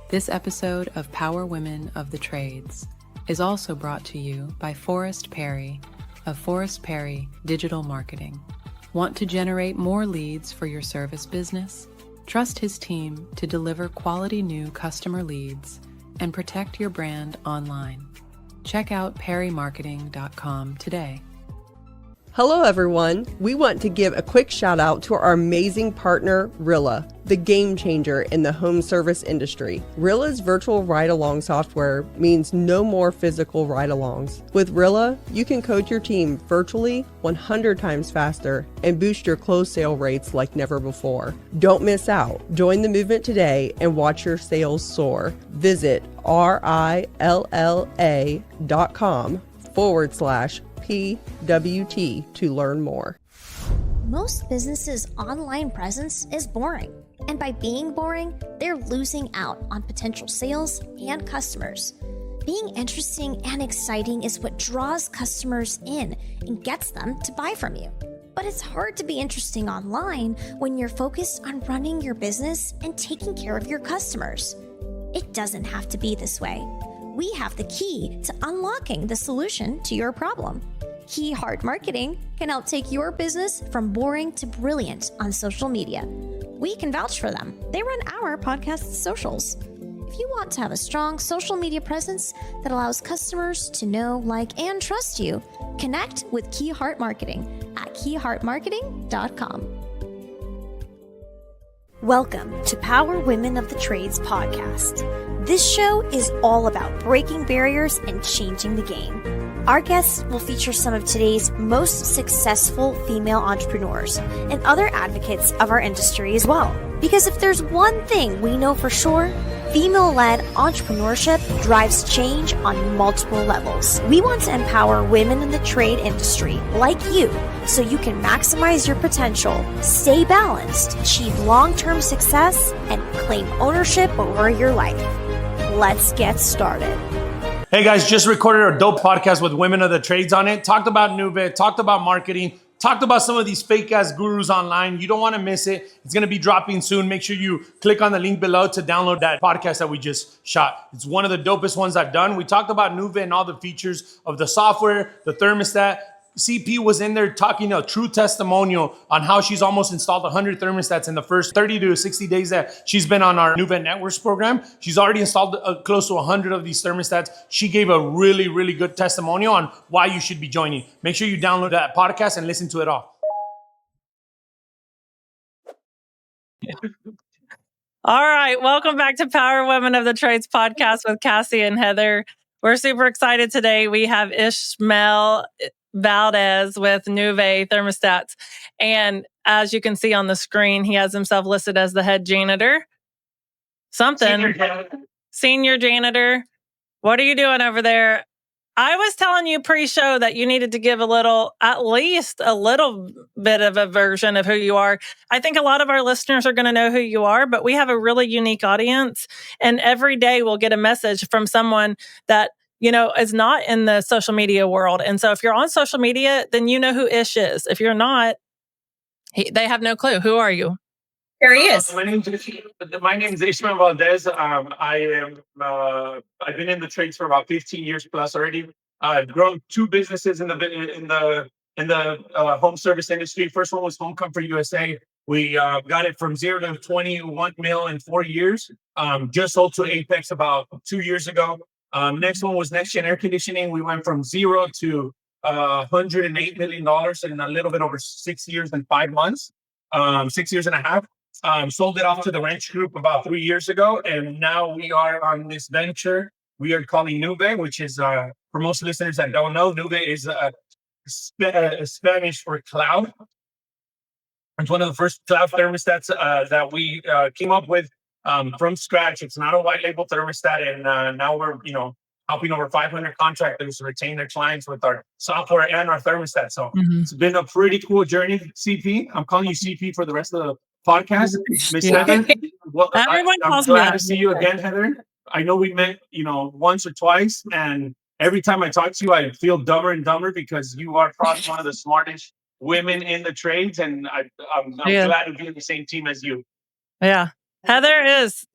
This episode of Power Women of the Trades is also brought to you by Forrest Perry of Forrest Perry Digital Marketing. Want to generate more leads for your service business? Trust his team to deliver quality new customer leads and protect your brand online. Check out perrymarketing.com today. Hello everyone. We want to give a quick shout out to our amazing partner, Rilla, the game changer in the home service industry. Rilla's virtual ride-along software means no more physical ride-alongs. With Rilla, you can coach your team virtually 100 times faster and boost your close sale rates like never before. Don't miss out. Join the movement today and watch your sales soar. Visit rilla.com/PWT to learn more. Most businesses' online presence is boring. And by being boring, they're losing out on potential sales and customers. Being interesting and exciting is what draws customers in and gets them to buy from you. But it's hard to be interesting online when you're focused on running your business and taking care of your customers. It doesn't have to be this way. We have the key to unlocking the solution to your problem. Key Heart Marketing can help take your business from boring to brilliant on social media. We can vouch for them. They run our podcast socials. If you want to have a strong social media presence that allows customers to know, like, and trust you, connect with Key Heart Marketing at keyheartmarketing.com. Welcome to Power Women of the Trades podcast. This show is all about breaking barriers and changing the game. Our guests will feature some of today's most successful female entrepreneurs and other advocates of our industry as well. Because if there's one thing we know for sure, female-led entrepreneurship drives change on multiple levels. We want to empower women in the trade industry like you so you can maximize your potential, stay balanced, achieve long-term success, and claim ownership over your life. Let's get started. Hey guys, just recorded a dope podcast with women of the trades on it. Talked about Nuve, talked about marketing, talked about some of these fake ass gurus online. You don't want to miss it. It's going to be dropping soon. Make sure you click on the link below to download that podcast that we just shot. It's one of the dopest ones I've done. We talked about Nuve and all the features of the software, the thermostat. CP was in there talking a true testimonial on how she's almost installed 100 thermostats in the first 30 to 60 days that she's been on our Nuve Networks program. She's already installed close to 100 of these thermostats. She gave a really, really good testimonial on why you should be joining. Make sure you download that podcast and listen to it all. All right. Welcome back to Power Women of the Trades podcast with Cassie and Heather. We're super excited today. We have Ismael Valdez with Nuve Thermostats. And as you can see on the screen, he has himself listed as the head janitor. Senior janitor. What are you doing over there? I was telling you pre-show that you needed to give at least a little bit of a version of who you are. I think a lot of our listeners are going to know who you are, but we have a really unique audience. And every day we'll get a message from someone that is not in the social media world. And so if you're on social media, then you know who Ish is. If you're not, they have no clue. Who are you? Here he is. My name is Ismael Valdez. I've been in the trades for about 15 years plus already. I've grown two businesses in the home service industry. First one was Home Comfort USA. We got it from 0 to 21 mil in 4 years. Just sold to Apex about 2 years ago. Next one was Next Gen Air Conditioning. We went from 0 to $108 million in a little bit over 6 years and 5 months, 6 years and a half. Sold it off to the Wrench Group about 3 years ago. And now we are on this venture we are calling Nuve, which is, for most listeners that don't know, Nuve is Spanish for cloud. It's one of the first cloud thermostats that we came up with from scratch. It's not a white label thermostat, and now we're helping over 500 contractors retain their clients with our software and our thermostat. So It's been a pretty cool journey. CP, I'm calling you CP for the rest of the podcast. Miss Heather, well, Everyone I'm calls me glad that. to see you again, Heather. I know we met, once or twice, and every time I talk to you, I feel dumber and dumber because you are probably one of the smartest women in the trades, and I'm glad to be on the same team as you. Yeah.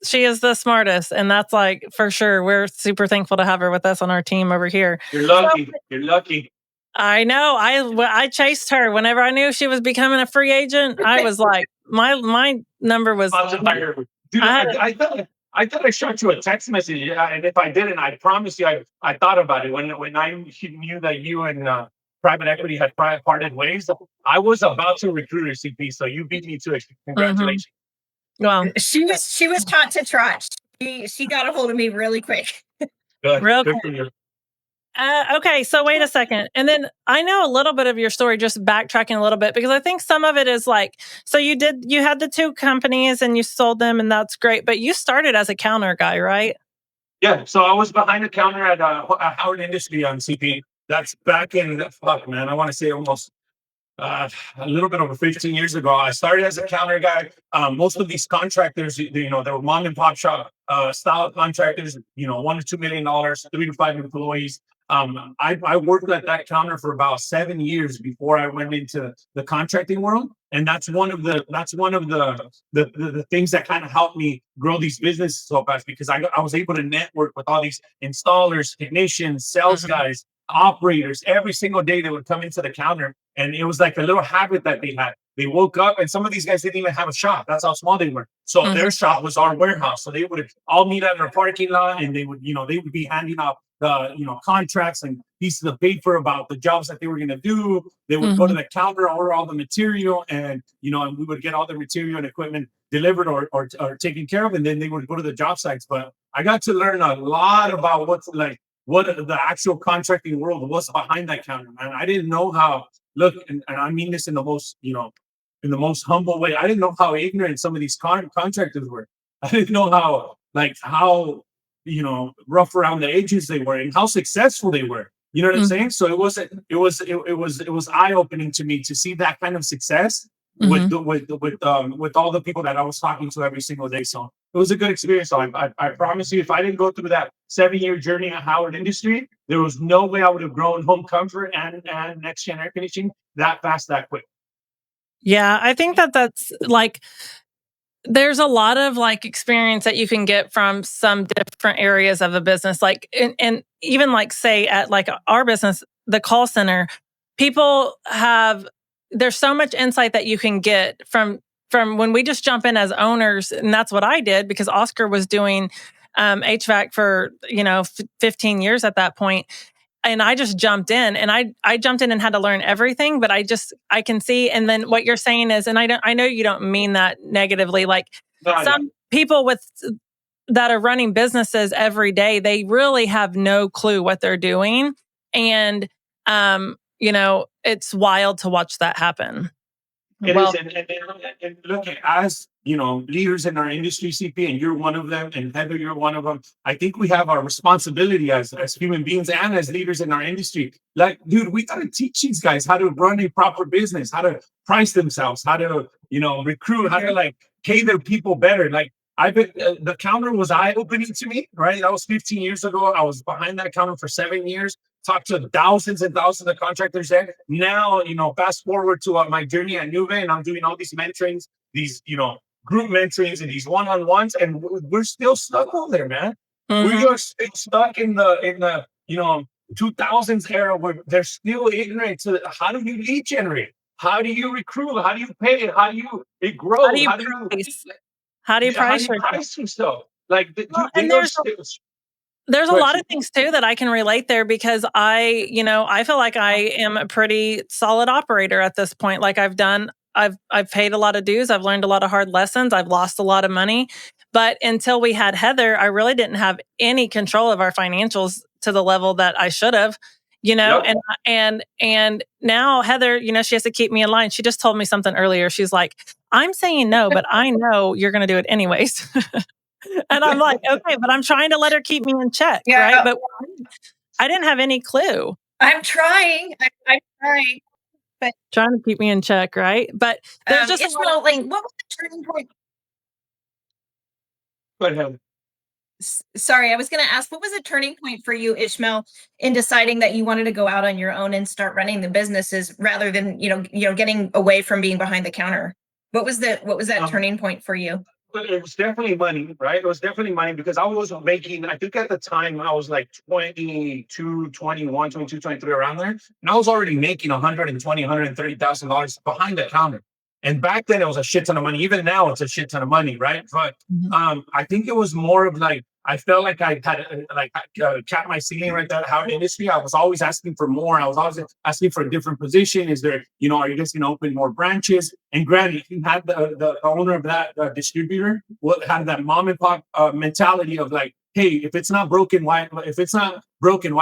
She is the smartest. And that's like, for sure. We're super thankful to have her with us on our team over here. You're lucky. You're lucky. I know. I chased her whenever I knew she was becoming a free agent. I was like, my number was. Dude, I thought I shot you a text message, and if I didn't, I promise you, I thought about it when I knew that you and private equity had parted ways. I was about to recruit her, CP, so you beat me to it. Congratulations. Well, she was taught to trot. She got a hold of me really quick. Good. Real Good quick. for you. Okay, so wait a second. And then I know a little bit of your story, just backtracking a little bit, because I think some of it is like, so you had the 2 companies and you sold them, and that's great, but you started as a counter guy, right? Yeah, so I was behind the counter at Howard Industry on CP. That's back in, I want to say almost a little bit over 15 years ago. I started as a counter guy. Most of these contractors, they were mom and pop shop style contractors, $1 to $2 million, 3 to 5 employees. I worked at that counter for about 7 years before I went into the contracting world, and that's one of the things that kind of helped me grow these businesses so fast, because I was able to network with all these installers, technicians, sales guys, operators. Every single day they would come into the counter, and it was like a little habit that they had. They woke up, and some of these guys didn't even have a shop. That's how small they were. So their shop was our warehouse. So they would all meet at our parking lot, and they would be handing out contracts and pieces of paper about the jobs that they were going to do. They would go to the counter, order all the material, and and we would get all the material and equipment delivered or taken care of, and then they would go to the job sites. But I got to learn a lot about what the actual contracting world was behind that counter, man. I didn't know how. Look, and I mean this in the most in the most humble way. I didn't know how ignorant some of these contractors were. I didn't know how rough around the edges they were, and how successful they were. You know what I'm saying? So it was eye-opening to me to see that kind of success with all the people that I was talking to every single day. So it was a good experience. So I promise you, if I didn't go through that 7-year journey at Howard Industry, there was no way I would have grown home comfort and next gen air conditioning that fast, that quick. Yeah, I think that's like, there's a lot of like experience that you can get from some different areas of a business. Like, and even like say at like our business, the call center, there's so much insight that you can get from when we just jump in as owners. And that's what I did, because Oscar was doing HVAC for, 15 years at that point. And I just jumped in, and I jumped in and had to learn everything, but I can see. And then what you're saying is, and I know you don't mean that negatively, like some people that are running businesses every day, they really have no clue what they're doing. And, it's wild to watch that happen. It is, and look, as leaders in our industry, CP, and you're one of them, and Heather, you're one of them. I think we have our responsibility as human beings and as leaders in our industry. Like, dude, we got to teach these guys how to run a proper business, how to price themselves, how to recruit, how to pay their people better. Like, the counter was eye-opening to me, right? That was 15 years ago. I was behind that counter for 7 years. Talked to thousands and thousands of contractors there. Now, fast forward to my journey at Nuve, and I'm doing all these mentorings, these, group mentorings and these one-on-ones, and we're still stuck over there, man. We're still stuck in the 2000s era, where they're still ignorant to how do you lead generate? How do you recruit? How do you pay? How do you grow? How do you price yourself? Like, there's a lot of things too that I can relate there, because I feel like I am a pretty solid operator at this point. Like I've paid a lot of dues. I've learned a lot of hard lessons. I've lost a lot of money, but until we had Heather, I really didn't have any control of our financials to the level that I should have, and now Heather, she has to keep me in line. She just told me something earlier. She's like, I'm saying no, but I know you're going to do it anyways. And I'm like, okay, but I'm trying to let her keep me in check, right? But I didn't have any clue. I'm trying. I'm trying. But trying to keep me in check, right? But there's just what was the turning point? Go ahead. Sorry, I was going to ask, what was the turning point for you, Ismael, in deciding that you wanted to go out on your own and start running the businesses rather than getting away from being behind the counter? What was that turning point for you? But it was definitely money, right? It was definitely money because I was making, I think at the time I was like 22, 21, 22, 23 around there. And I was already making 120, $130,000 behind the counter. And back then it was a shit ton of money. Even now it's a shit ton of money, right? But I think it was more of like, I felt like I had capped my ceiling right there. How industry, I was always asking for more. I was always asking for a different position. Is there, are you just going to open more branches? And granted, you had the owner of that distributor had that mom and pop mentality of like, hey, if it's not broken, why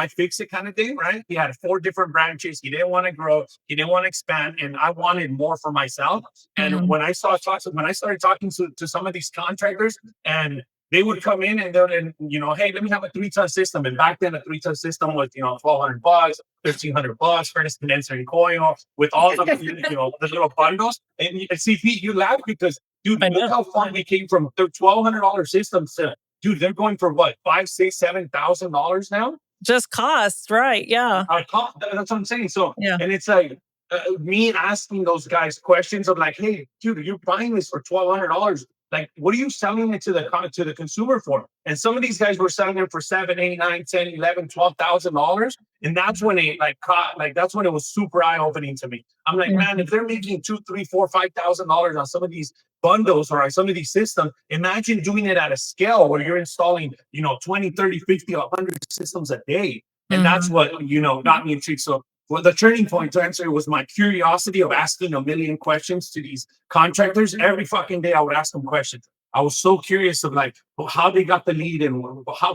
fix it kind of thing, right? He had 4 different branches. He didn't want to grow. He didn't want to expand, and I wanted more for myself. And when I started talking to some of these contractors, and they would come in and hey, let me have a 3-ton system. And back then, a 3-ton system was, $1,200, $1,300, furnace condenser and coil with all the, the little bundles. And see, Pete, you laugh because, dude, look how far we came from the $1,200 systems to, dude, they're going for what, $5,000, $6,000, $7,000 now? Just cost, right? Yeah. That's what I'm saying. So, and it's like me asking those guys questions of like, hey, dude, you're buying this for $1,200. Like, what are you selling it to the consumer for? And some of these guys were selling them for $7,000, $8,000, $9,000, $11,000, $12,000. And that's when that's when it was super eye-opening to me. I'm like, man, if they're making $2,000, $3,000, $4,000, $5,000 on some of these bundles or on some of these systems, imagine doing it at a scale where you're installing, 20, 30, 50, 100 systems a day. And that's what, got me intrigued. So, well, the turning point to answer was my curiosity of asking a million questions to these contractors. Every fucking day I would ask them questions. I was so curious of like how they got the lead and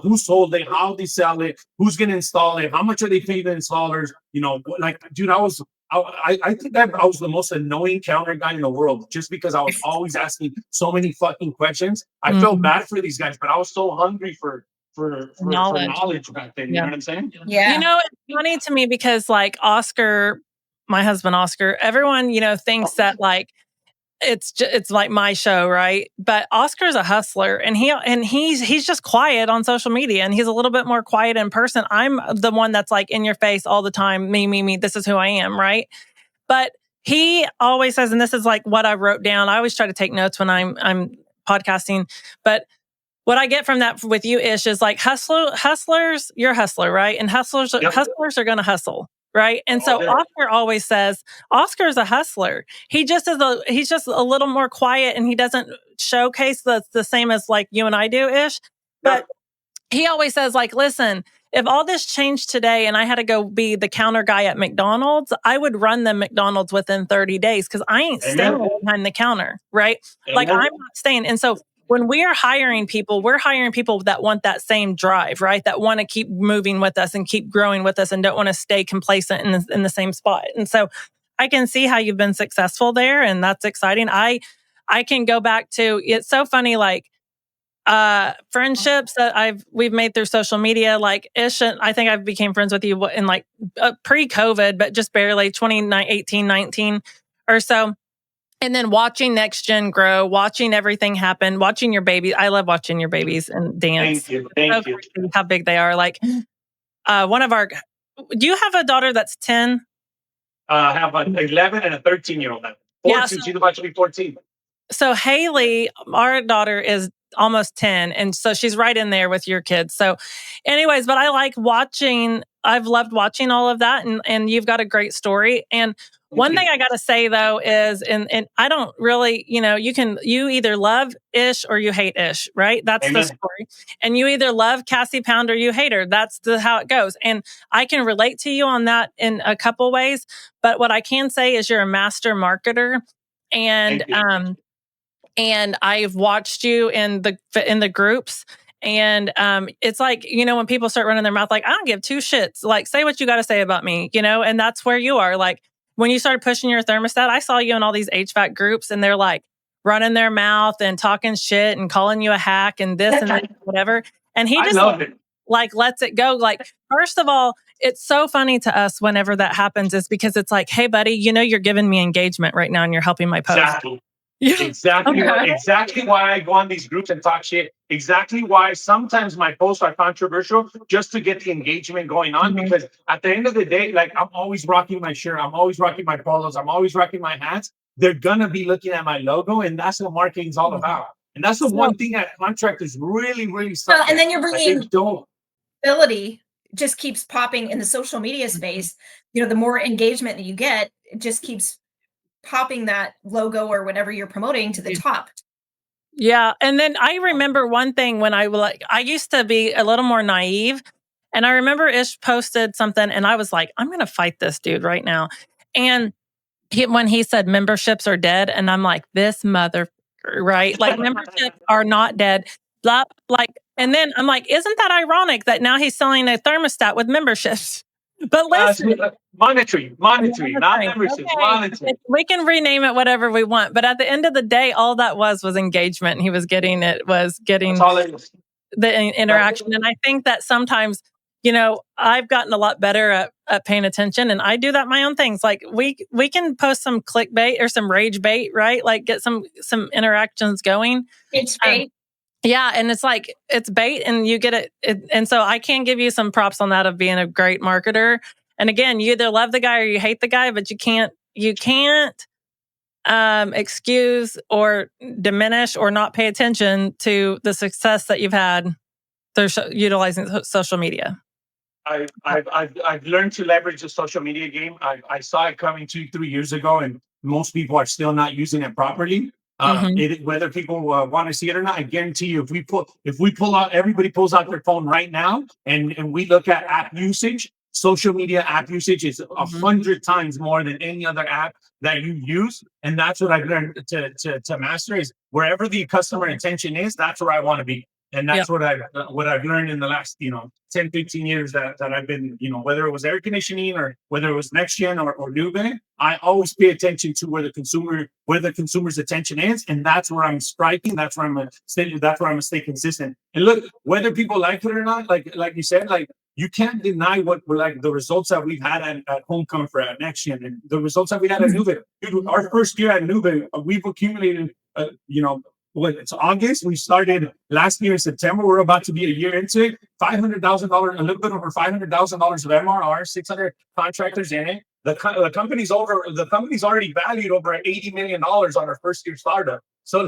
who sold it, how they sell it, who's going to install it, how much are they paying the installers? Dude, I think that I was the most annoying counter guy in the world just because I was always asking so many fucking questions. I felt bad for these guys, but I was so hungry for knowledge back then. You know what I'm saying? Yeah. It's funny to me because like Oscar, my husband Oscar, everyone, thinks that like it's like my show, right? But Oscar's a hustler and he's just quiet on social media and he's a little bit more quiet in person. I'm the one that's like in your face all the time. Me, this is who I am, right? But he always says, and this is like what I wrote down. I always try to take notes when I'm podcasting, but what I get from that with you, Ish, is like hustlers, you're a hustler, right? And hustlers are going to hustle, right? And so Oscar always says, Oscar's a hustler. He's just a little more quiet and he doesn't showcase the same as like you and I do, Ish. But he always says like, listen, if all this changed today and I had to go be the counter guy at McDonald's, I would run the McDonald's within 30 days because I ain't staying behind the counter, right? Like I'm not staying. And so when we are hiring people, we're hiring people that want that same drive, right? That want to keep moving with us and keep growing with us and don't want to stay complacent in the same spot. And so I can see how you've been successful there. And that's exciting. I can go back to, it's so funny, like friendships that we've made through social media, like Ish, I think I became friends with you in like pre-COVID, but just barely 2018, 19 or so. And then watching Next Gen grow, watching everything happen, watching your babies. I love watching your babies and dance. Thank you. How big they are. Like do you have a daughter that's 10? I have an 11 and a 13-year-old now. 14, she's about to be 14. So Haley, our daughter, is almost 10. And so she's right in there with your kids. So anyways, but I like watching, I've loved watching all of that. And you've got a great story. And one thing I got to say though is, and I don't really, you either love Ish or you hate Ish, right? That's the story. And you either love Cassie Pound or you hate her. That's how it goes. And I can relate to you on that in a couple ways. But what I can say is you're a master marketer. And I've watched you in the groups. And it's like, when people start running their mouth, like, I don't give 2 shits. Like, say what you got to say about me, and that's where you are. Like, when you started pushing your thermostat, I saw you in all these HVAC groups and they're like running their mouth and talking shit and calling you a hack and this and that, whatever. And he just like lets it go. Like, first of all, it's so funny to us whenever that happens is because it's like, hey, buddy, you're giving me engagement right now and you're helping my post. Exactly. Exactly why I go on these groups and talk shit. Exactly why sometimes my posts are controversial just to get the engagement going on. Because at the end of the day, like, I'm always rocking my shirt, I'm always rocking my polos, I'm always rocking my hats. They're gonna be looking at my logo, and that's what marketing's all about. And that's the one thing that contractors really, really suck Well, and then you're at. bringing They don't. ability just keeps popping in the social media space. The more engagement that you get, it just keeps popping that logo or whatever you're promoting to the top. Yeah. And then I remember one thing when I used to be a little more naive. And I remember Ish posted something and I was like, I'm going to fight this dude right now. And when he said memberships are dead, and I'm like, this mother, right? Like memberships are not dead. Blah, and then I'm like, isn't that ironic that now he's selling a thermostat with memberships? But listen, monetary, not memberships, okay, monetary. we can rename it whatever we want. But at the end of the day, all that was engagement. He was getting That's all it is. the interaction. And I think that sometimes, I've gotten a lot better at paying attention, and I do that my own things. Like we can post some clickbait or some rage bait, right? Like get some interactions going. It's bait. Yeah. And it's bait and you get it. And so I can give you some props on that of being a great marketer. And again, you either love the guy or you hate the guy, but you can't excuse or diminish or not pay attention to the success that you've had through utilizing social media. I've learned to leverage the social media game. I saw it coming 2-3 years ago, and most people are still not using it properly. Whether people want to see it or not, I guarantee you, if we pull out, everybody pulls out their phone right now, and we look at app usage, social media app usage is 100 times more than any other app that you use. And that's what I've learned to master is wherever the customer attention is, that's where I want to be. And that's what I've learned in the last 10, 15 years that I've been, whether it was air conditioning or whether it was next gen or NuveHome, I always pay attention to where the consumer's attention is, and that's where I'm striking. That's where I'm gonna stay consistent. And look, whether people like it or not, like you said, like you can't deny what the results that we've had at Home Comfort, at Next Gen, and the results that we had at NuveHome. Dude, our first year at NuveHome, we've accumulated, it's August. We started last year in September. We're about to be a year into it. $500,000, a little bit over $500,000 of MRR, 600 contractors in it. The company's already valued over $80 million on our first year startup. So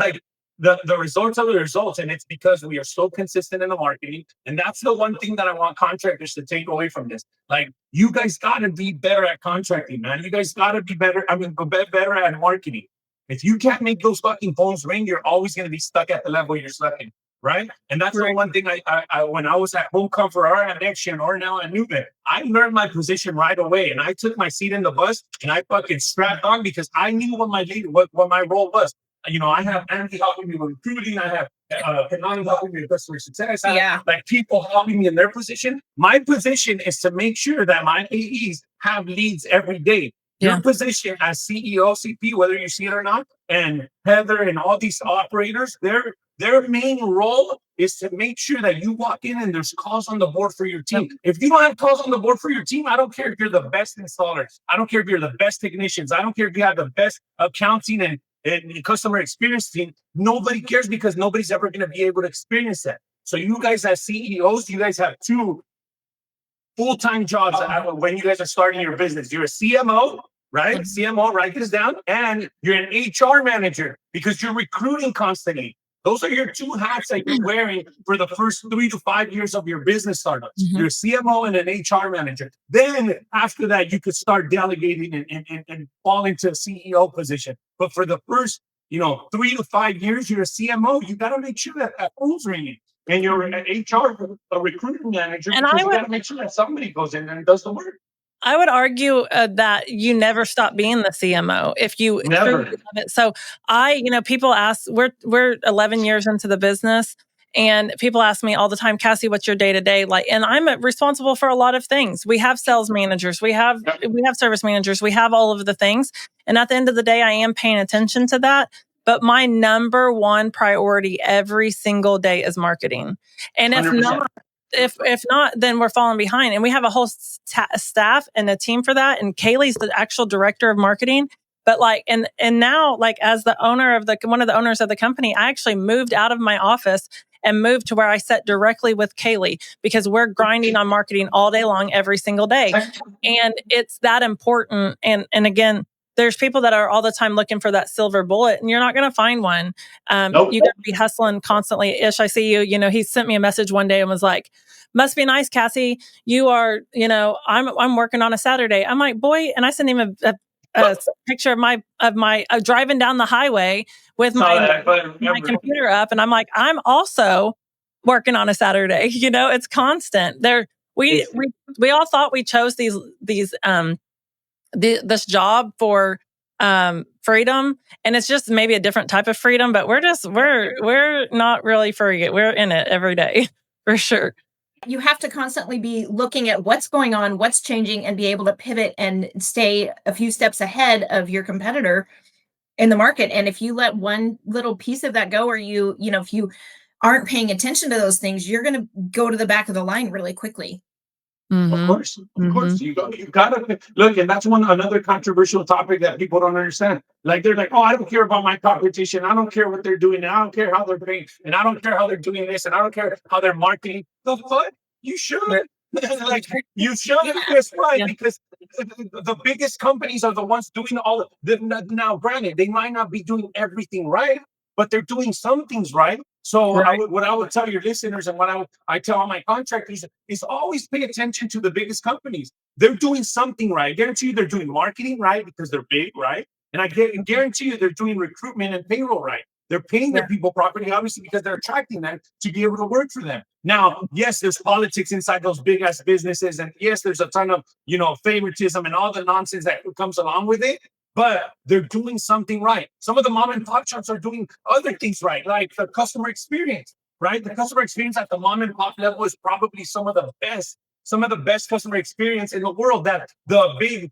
the results are the results, and it's because we are so consistent in the marketing. And that's the one thing that I want contractors to take away from this. Like, you guys got to be better at contracting, man. You guys got to be better. Better at marketing. If you can't make those fucking phones ring, you're always going to be stuck at the level you're stuck in, right? And that's the one thing I when I was at Home Comfort or at Next Gen or now at NuveHome, I learned my position right away, and I took my seat in the bus and I fucking strapped on because I knew what my role was. I have Andy helping me with recruiting. I have Kanani helping me with customer success. I have, people helping me in their position. My position is to make sure that my AEs have leads every day. Your position as CEO, CP, whether you see it or not, and Heather and all these operators, their main role is to make sure that you walk in and there's calls on the board for your team. If you don't have calls on the board for your team, I don't care if you're the best installers. I don't care if you're the best technicians. I don't care if you have the best accounting and customer experience team. Nobody cares because nobody's ever going to be able to experience that. So you guys as CEOs, you guys have two full-time jobs when you guys are starting your business. You're a CMO, right? CMO, write this down. And you're an HR manager because you're recruiting constantly. Those are your two hats that you're wearing for the first 3 to 5 years of your business startups. You're a CMO and an HR manager. Then after that, you could start delegating and fall into a CEO position. But for the first, 3 to 5 years, you're a CMO. You got to make sure that phone's ringing. And you're an HR, a recruiting manager, and because you got to make sure that somebody goes in there and does the work. I would argue that you never stop being the CMO if you never love it. So people ask, we're 11 years into the business, and people ask me all the time, Cassie, what's your day to day like? And I'm responsible for a lot of things. We have sales managers, we have service managers, we have all of the things. And at the end of the day, I am paying attention to that. But my number one priority every single day is marketing. And if 100%. Not, if not, then we're falling behind. And we have a whole staff and a team for that. And Kaylee's the actual director of marketing. But and now, as the owner of one of the owners of the company, I actually moved out of my office and moved to where I sat directly with Kaylee because we're grinding on marketing all day long, every single day. And it's that important. And again, there's people that are all the time looking for that silver bullet, and you're not going to find one. Nope. You got to be hustling constantly. Ish, I see you. You know, he sent me a message one day and was like, "Must be nice, Cassie. You are, you know, I'm working on a Saturday." I'm like, "Boy," and I sent him a picture of my driving down the highway with my computer up, and I'm like, "I'm also working on a Saturday." You know, it's constant. We all thought we chose this job for freedom, and it's just maybe a different type of freedom, but we're not really free. We're in it every day for sure. You have to constantly be looking at what's going on, what's changing, and be able to pivot and stay a few steps ahead of your competitor in the market. And if you let one little piece of that go, or if you aren't paying attention to those things, you're going to go to the back of the line really quickly. Of course, you gotta look, and that's another controversial topic that people don't understand. Like they're like, "Oh, I don't care about my competition. I don't care what they're doing. And I don't care how they're paying, and I don't care how they're doing this, and I don't care how they're marketing." The fuck, you should. Like you should. Guess why? Yeah. Because the biggest companies are the ones doing all the. Now, granted, they might not be doing everything right, but they're doing some things right. So Right. what I would tell your listeners, and what I tell all my contractors, is always pay attention to the biggest companies. They're doing something right. I guarantee you they're doing marketing right because they're big, right? And I guarantee you they're doing recruitment and payroll right. They're paying their people properly, obviously, because they're attracting them to be able to work for them. Now, yes, there's politics inside those big ass businesses, and yes, there's a ton of favoritism and all the nonsense that comes along with it. But they're doing something right. Some of the mom and pop shops are doing other things right, like the customer experience, right? The customer experience at the mom and pop level is probably some of the best customer experience in the world that the big,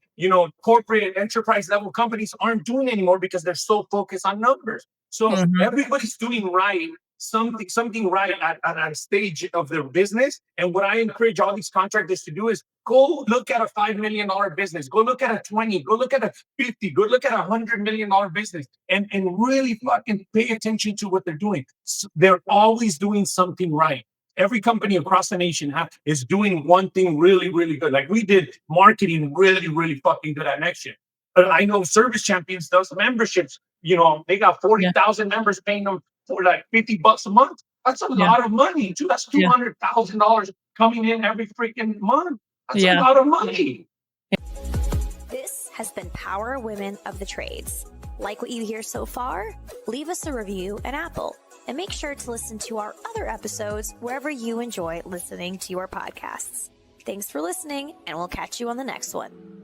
corporate enterprise level companies aren't doing anymore because they're so focused on numbers. So everybody's doing something right at a stage of their business. And what I encourage all these contractors to do is go look at a $5 million business, go look at a 20, go look at a 50, go look at $100 million business, and really fucking pay attention to what they're doing. So they're always doing something right. Every company across the nation is doing one thing really, really good. Like we did marketing really, really fucking good at Next Year. I know Service Champions does memberships. They got 40,000 members paying them for like $50 a month. That's a lot of money, too. That's $200,000 coming in every freaking month. That's a lot of money. This has been Power Women of the Trades. Like what you hear so far? Leave us a review on Apple. And make sure to listen to our other episodes wherever you enjoy listening to your podcasts. Thanks for listening, and we'll catch you on the next one.